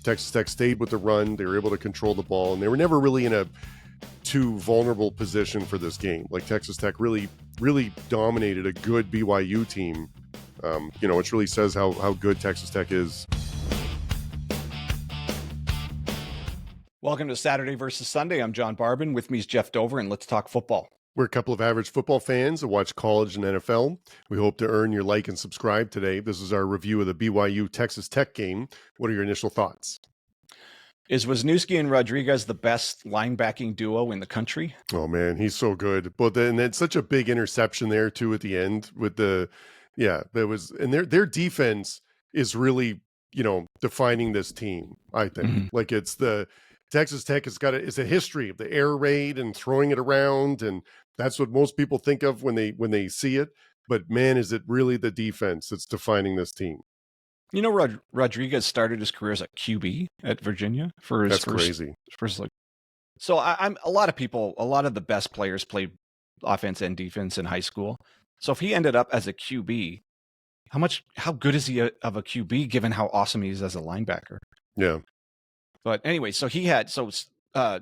Texas Tech stayed with the run. They were able to control the ball, and they were never really in a too vulnerable position for this game. Like Texas Tech really dominated a good BYU team, which really says how good Texas Tech is. Welcome to Saturday versus Sunday. I'm John Barbin. With me is Jeff Dover, and let's talk football. We're a couple of average football fans that watch college and NFL. We hope to earn your like and subscribe today. This is our review of the BYU Texas Tech game. What are your initial thoughts? Is Wisniewski and Rodriguez the best linebacking duo in the country? Oh man, he's so good. But then it's such a big interception there too at the end with their defense is really, defining this team, I think. Mm-hmm. Like it's the Texas Tech it's a history of the air raid and throwing it around, and that's what most people think of when they see it. But man, is it really the defense that's defining this team? Rodriguez started his career as a QB at Virginia for his crazy. So I'm a lot of the best players played offense and defense in high school. So if he ended up as a QB, how good is he of a QB given how awesome he is as a linebacker? Yeah. But anyway,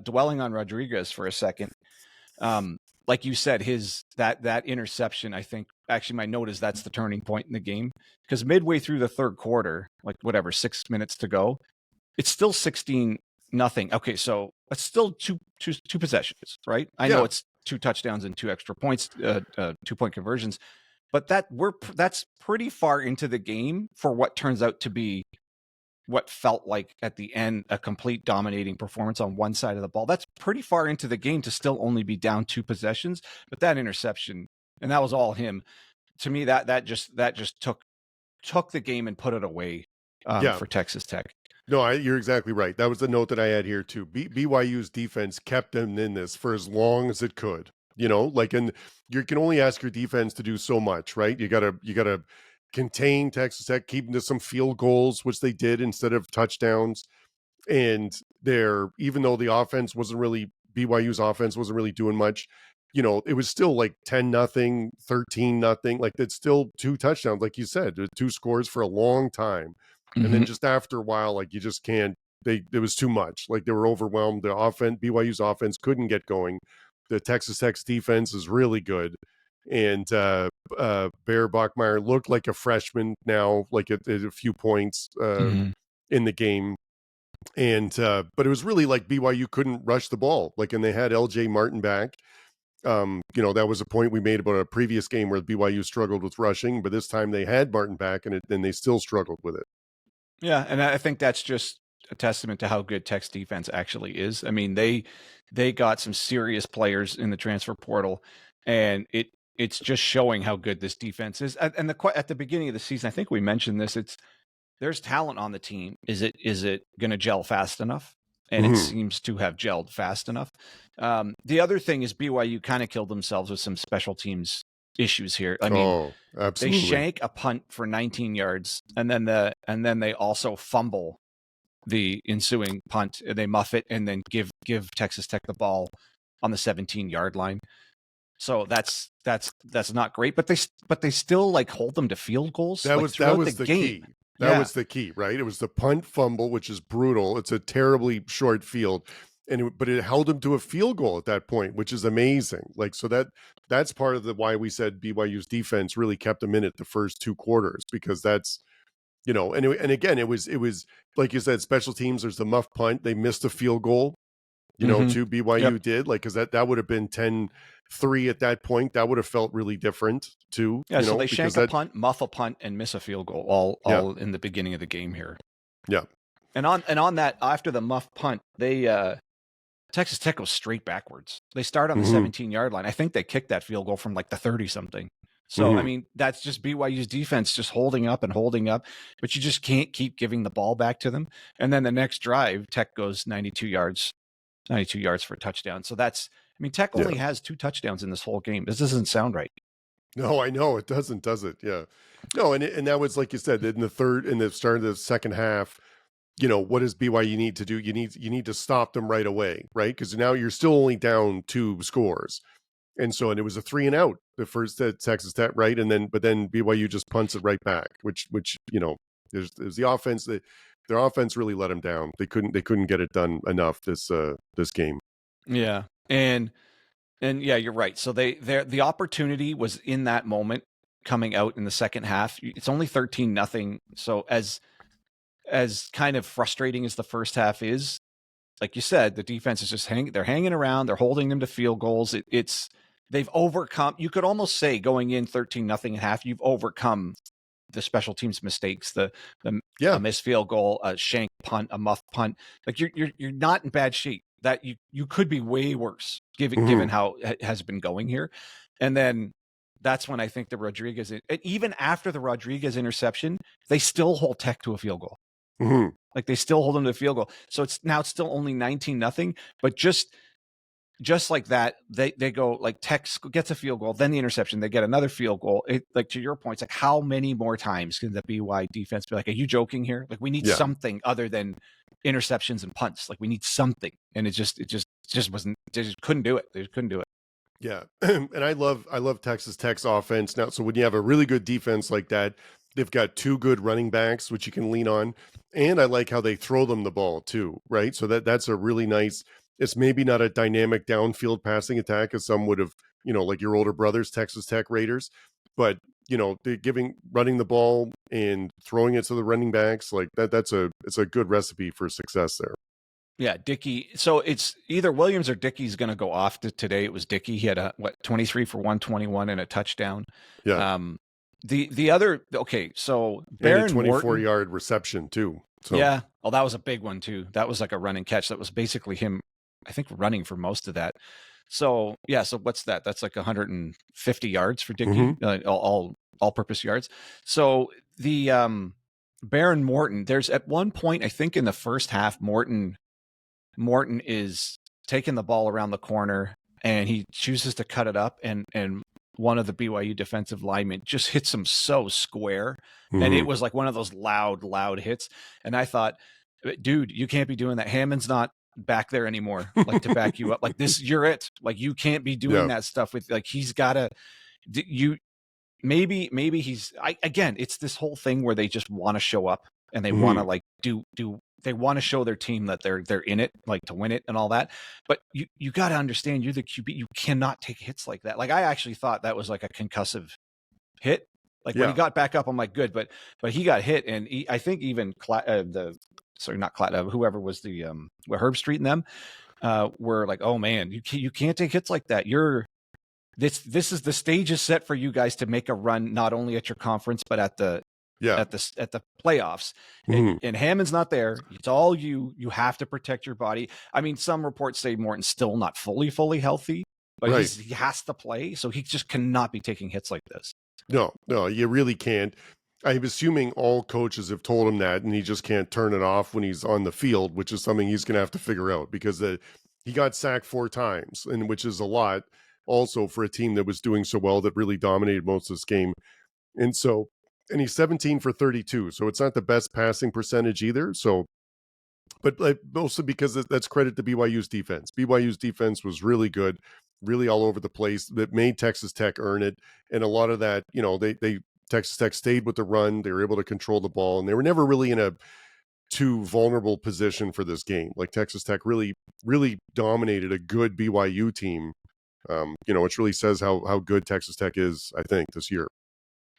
dwelling on Rodriguez for a second, like you said, that interception, I think actually my note is that's the turning point in the game, because midway through the third quarter, 6 minutes to go, it's still 16-0. Okay, so it's still two possessions, right? I know it's 2 touchdowns and 2 extra points, 2-point conversions, but that's pretty far into the game for what turns out to be what felt like at the end a complete dominating performance on one side of the ball. That's pretty far into the game to still only be down 2 possessions. But that interception, and that was all him. To me, that just took the game and put it away for Texas Tech. No, you're exactly right. That was the note that I had here too. BYU's defense kept them in this for as long as it could. And you can only ask your defense to do so much, right? You gotta contain Texas Tech, keep them to some field goals, which they did instead of touchdowns. And even though the offense BYU's offense wasn't really doing much, it was still like 10-0, 13-0. Like it's still 2 touchdowns, like you said, 2 scores for a long time. Mm-hmm. And then just after a while, like you just can't. It was tach much. Like they were overwhelmed. The BYU's offense couldn't get going. The Texas Tech's defense is really good. And Bear Bachmeier looked like a freshman now, like at a few points in the game. And but it was really like BYU couldn't rush the ball. And they had LJ Martin back. That was a point we made about a previous game where BYU struggled with rushing, but this time they had Martin back and they still struggled with it. Yeah, and I think that's just a testament to how good Tech's defense actually is. I mean, they got some serious players in the transfer portal, and it's just showing how good this defense is. And at the beginning of the season, I think we mentioned this. There's talent on the team. Is it going to gel fast enough? And it seems to have gelled fast enough. The other thing is BYU kind of killed themselves with some special teams issues here. I mean, absolutely. They shank a punt for 19 yards, and then they also fumble the ensuing punt. They muff it and then give Texas Tech the ball on the 17-yard line. So that's not great, but they still hold them to field goals. That was the key. That was the key, right? It was the punt fumble, which is brutal. It's a terribly short field, but it held them to a field goal at that point, which is amazing. So that's part of why we said BYU's defense really kept them in it the first 2 quarters, because that's and again it was like you said, special teams. There's the muff punt. They missed a field goal. To BYU did, because that would have been 10-3 at that point. That would have felt really different too. Yeah, so they shank a punt, muff a punt, and miss a field goal all in the beginning of the game here. Yeah. And on that, after the muff punt, Texas Tech goes straight backwards. They start on the 17-yard line. I think they kicked that field goal from the 30-something. So, I mean, that's just BYU's defense just holding up, but you just can't keep giving the ball back to them. And then the next drive, Tech goes 92 yards for a touchdown. So Tech only has 2 touchdowns in this whole game. This doesn't sound right. No, I know it doesn't, does it? Yeah. No, and that was, like you said, in the start of the second half, what does BYU need to do? You need to stop them right away, right? Because now you're still only down 2 scores. And it was a 3-and-out, the first at Texas Tech, right? But then BYU just punts it right back, which there's the offense that their offense really let them down. They couldn't get it done enough this game. Yeah. And yeah, you're right. So the opportunity was in that moment coming out in the second half. It's only 13-0. So as kind of frustrating as the first half is, like you said, the defense is just they're hanging around, they're holding them to field goals. They've overcome, you could almost say going in 13-0 at half, you've overcome the special teams mistakes, the a missed field goal, a shank punt, a muff punt. Like you're not in bad shape. That you could be way worse given how it has been going here. And then that's when I think the Rodriguez, even after the Rodriguez interception, they still hold Tech to a field goal. Like they still hold them to a field goal. So it's still only 19-0, but just like that, they go like Tech gets a field goal, then the interception, they get another field goal. Like to your point, it's like how many more times can the BYU defense be like, are you joking here? Like we need something other than interceptions and punts. Like we need something. And it just wasn't, they just couldn't do it. They just couldn't do it. Yeah. And I love Texas Tech's offense now. So when you have a really good defense like that, they've got two good running backs, which you can lean on. And I like how they throw them the ball too, right? So that's a really nice, it's maybe not a dynamic downfield passing attack as some would have, like your older brothers, Texas Tech Raiders, but they're running the ball and throwing it to the running backs. Like it's a good recipe for success there. Yeah, Dickey. So it's either Williams or Dickey's going to go off today. It was Dickey. He had 23 for 121 and a touchdown. Yeah. The other, okay, so Baron 24-yard reception too. So. Yeah. Oh, that was a big one too. That was like a run and catch. That was basically him, I think, running for most of that. So yeah. So what's that? That's like 150 yards for Dickey, all-purpose yards. So the Baron Morton. There's at one point, I think, in the first half, Morton is taking the ball around the corner and he chooses to cut it up, and one of the BYU defensive linemen just hits him so square. And it was like one of those loud hits. And I thought, dude, you can't be doing that. Hammond's not back there anymore, like to back you up. Like this, you're it. Like you can't be doing that stuff with, like, he's gotta, maybe again, it's this whole thing where they just want to show up and they want to like they want to show their team that they're in it, like to win it and all that. But you got to understand, you're the QB. You cannot take hits like that. Like I actually thought that was like a concussive hit. Like when he got back up, I'm like, good. But he got hit, and I think even whoever was the Herb Street and them were like, oh man, you can't take hits like that. This is the stage is set for you guys to make a run, not only at your conference but at the playoffs. And Hammond's not there. It's all you have to protect your body. I mean, some reports say Morton's still not fully healthy, but he has to play, so he just cannot be taking hits like this. No, you really can't. I'm assuming all coaches have told him that, and he just can't turn it off when he's on the field, which is something he's going to have to figure out, because he got sacked 4 times, and which is a lot also for a team that was doing so well, that really dominated most of this game. And he's 17 for 32, so it's not the best passing percentage either. So, but mostly because that's credit to BYU's defense. BYU's defense was really good, really all over the place, that made Texas Tech earn it. And a lot of that, Texas Tech stayed with the run. They were able to control the ball, and they were never really in a too vulnerable position for this game. Like Texas Tech really, really dominated a good BYU team, which really says how good Texas Tech is, I think, this year.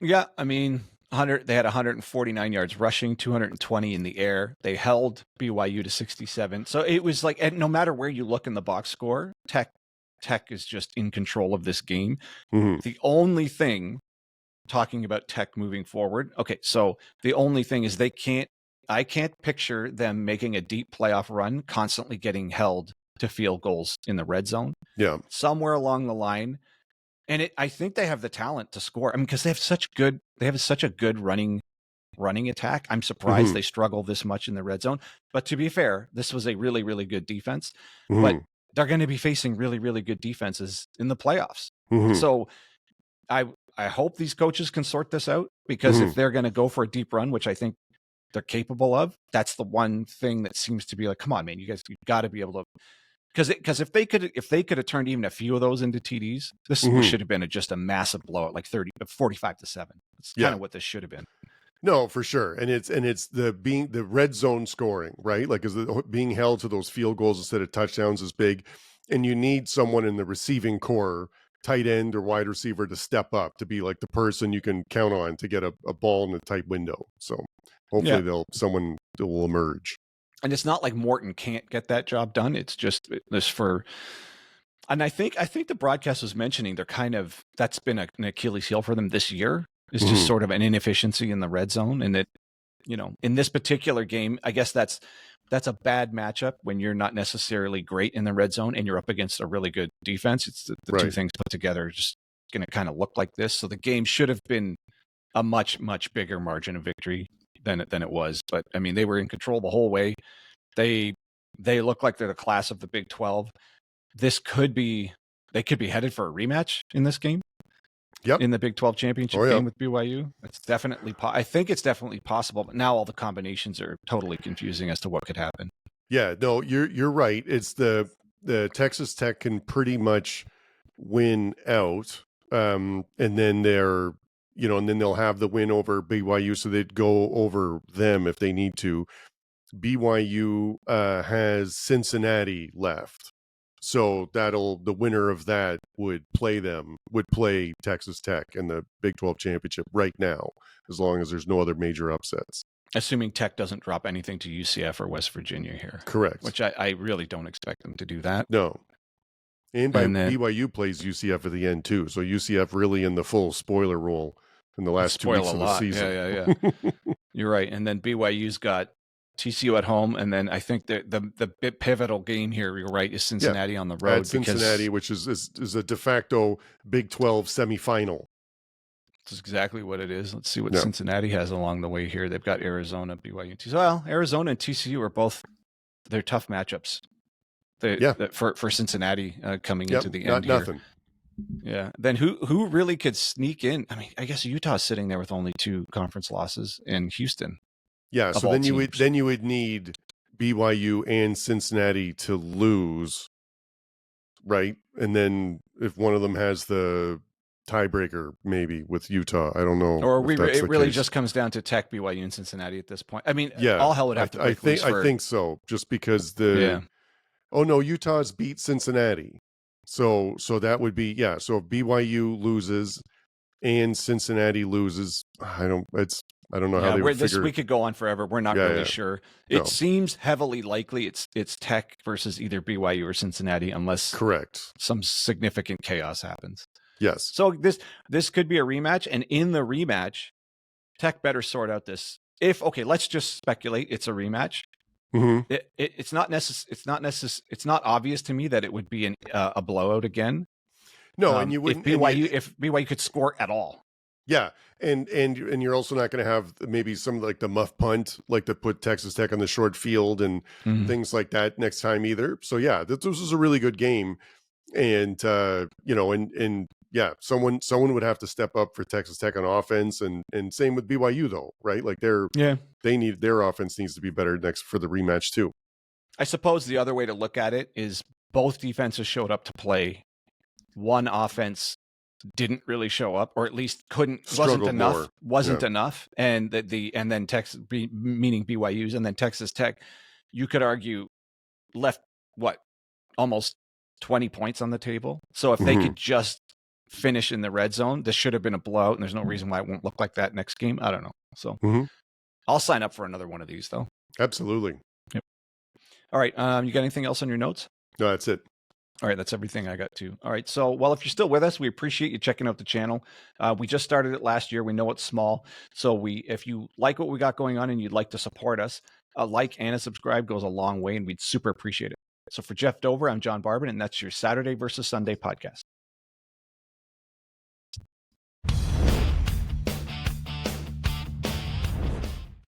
Yeah, I mean, they had 149 yards rushing, 220 in the air. They held BYU to 67. So it was like, and no matter where you look in the box score, Tech is just in control of this game. The only thing, talking about Tech moving forward, okay, so the only thing is I can't picture them making a deep playoff run, constantly getting held to field goals in the red zone. Yeah. Somewhere along the line. And I think they have the talent to score. I mean, because they have such a good running attack. I'm surprised they struggle this much in the red zone. But to be fair, this was a really, really good defense. But they're going to be facing really, really good defenses in the playoffs. So I hope these coaches can sort this out, because if they're going to go for a deep run, which I think they're capable of, that's the one thing that seems to be like, come on, man, you've got to be able to. Because if they could have turned even a few of those into TDs, this should have been just a massive blowout, like 45-7. It's kind of what this should have been. No, for sure. And it's the red zone scoring, right? Like being held to those field goals instead of touchdowns is big. And you need someone in the receiving core, tight end or wide receiver, to step up to be like the person you can count on to get a ball in a tight window. So hopefully someone will emerge. And it's not like Morton can't get that job done. It's just this for. And I think the broadcast was mentioning that's been an Achilles heel for them this year. It's just sort of an inefficiency in the red zone. And that, in this particular game, I guess that's a bad matchup when you're not necessarily great in the red zone and you're up against a really good defense. It's the Right. two things put together just going to kind of look like this. So the game should have been a much, much bigger margin of victory than it was. But I mean, they were in control the whole way. They look like they're the class of the Big 12. They could be headed for a rematch in this game. Yep. In the Big 12 Championship game with BYU. It's definitely I think it's definitely possible, but now all the combinations are totally confusing as to what could happen. Yeah, no, you're right. It's the Texas Tech can pretty much win out, and then and then they'll have the win over BYU, so they'd go over them if they need to. BYU has Cincinnati left. So the winner of that would play Texas Tech in the Big 12 Championship right now, as long as there's no other major upsets. Assuming Tech doesn't drop anything to UCF or West Virginia here. Correct. Which I really don't expect them to do that. No. And BYU plays UCF at the end too. So UCF really in the full spoiler role in the last 2 weeks of the season. Yeah. You're right. And then BYU's got TCU at home, and then I think the bit pivotal game here, you're right, is Cincinnati on the road. At Cincinnati, which is a de facto Big 12 semifinal. That's exactly what it is. Let's see what Cincinnati has along the way here. They've got Arizona, BYU, and TCU. Well, Arizona and TCU are they're tough matchups. For Cincinnati coming into the end here. Nothing. Yeah. Then who really could sneak in? I mean, I guess Utah's sitting there with only 2 conference losses, in Houston. Yeah, so then you would need BYU and Cincinnati to lose, right? And then if one of them has the tiebreaker, maybe with Utah, I don't know. Or it really just comes down to Tech, BYU, and Cincinnati at this point. I mean, all hell would have to break loose. I think so, just because Oh no, Utah's beat Cincinnati, so that would be So if BYU loses and Cincinnati loses, I don't know how they would figure. We could go on forever. We're not really sure. It seems heavily likely it's Tech versus either BYU or Cincinnati, unless some significant chaos happens. Yes. So this could be a rematch, and in the rematch, Tech better sort out this. Let's just speculate it's a rematch. Mm-hmm. It's not obvious to me that it would be a blowout again. No, and you wouldn't. If BYU could score at all. Yeah, and you're also not going to have maybe some like the muff punt, like to put Texas Tech on the short field and things like that next time either. So yeah, this was a really good game, and someone would have to step up for Texas Tech on offense, and same with BYU though, right? Like their offense needs to be better next for the rematch too. I suppose the other way to look at it is both defenses showed up to play. One offense didn't really show up, or at least wasn't enough. And then Texas, meaning BYU's, and then Texas Tech, you could argue left almost 20 points on the table. So if they could just finish in the red zone, this should have been a blowout, and there's no reason why it won't look like that next game. I don't know. So I'll sign up for another one of these though. Absolutely. Yep. All right. You got anything else on your notes? No, that's it. All right, that's everything I got too. All right, so if you're still with us, we appreciate you checking out the channel. We just started it last year. We know it's small, so if you like what we got going on and you'd like to support us, a like and a subscribe goes a long way, and we'd super appreciate it. So for Jeff Dover, I'm John Barbin, and that's your Saturday versus Sunday podcast.